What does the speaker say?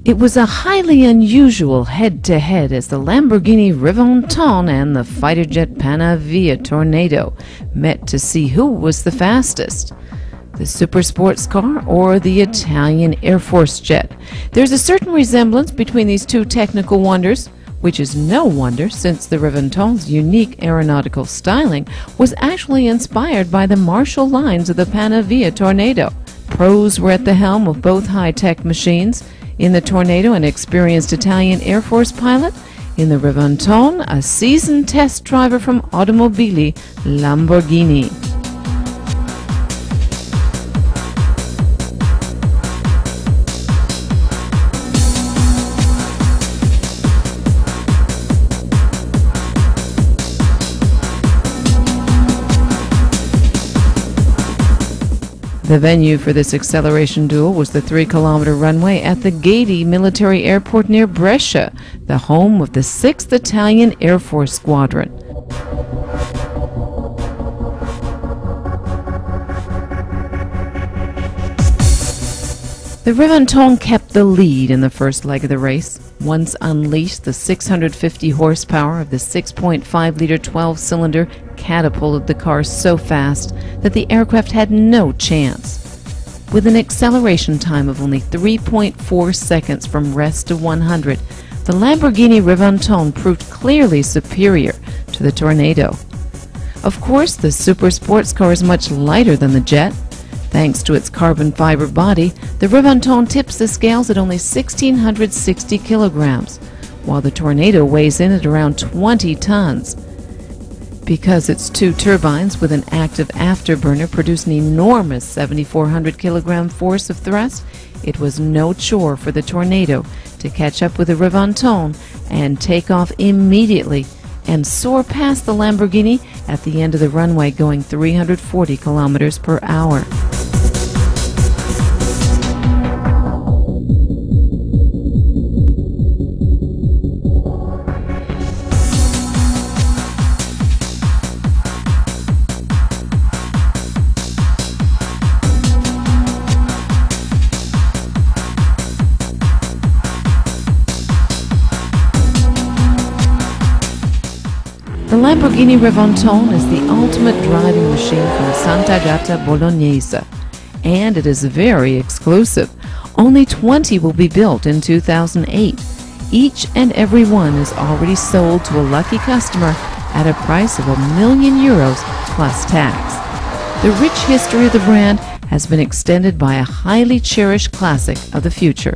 It was a highly unusual head-to-head as the Lamborghini Reventón and the fighter jet Panavia Tornado met to see who was the fastest, the super sports car or the Italian Air Force jet. There's a certain resemblance between these two technical wonders, which is no wonder since the Reventón's unique aeronautical styling was actually inspired by the martial lines of the Panavia Tornado. Pros were at the helm of both high-tech machines. In the Tornado, an experienced Italian Air Force pilot. In the Reventón, a seasoned test driver from Automobili Lamborghini. The venue for this acceleration duel was the 3-kilometer runway at the Gati military airport near Brescia, the home of the 6th Italian Air Force Squadron. The Reventón kept the lead in the first leg of the race. Once unleashed, the 650 horsepower of the 6.5-liter 12-cylinder catapulted the car so fast that the aircraft had no chance. With an acceleration time of only 3.4 seconds from rest to 100, the Lamborghini Reventón proved clearly superior to the Tornado. Of course, the super sports car is much lighter than the jet. Thanks to its carbon fiber body, the Reventón tips the scales at only 1,660 kilograms, while the Tornado weighs in at around 20 tons. Because its two turbines with an active afterburner produce an enormous 7,400 kilogram force of thrust, it was no chore for the Tornado to catch up with the Reventón and take off immediately and soar past the Lamborghini at the end of the runway, going 340 kilometers per hour. The Lamborghini Reventón is the ultimate driving machine from Sant'Agata Bolognese, and it is very exclusive. Only 20 will be built in 2008. Each and every one is already sold to a lucky customer at a price of €1 million plus tax. The rich history of the brand has been extended by a highly cherished classic of the future.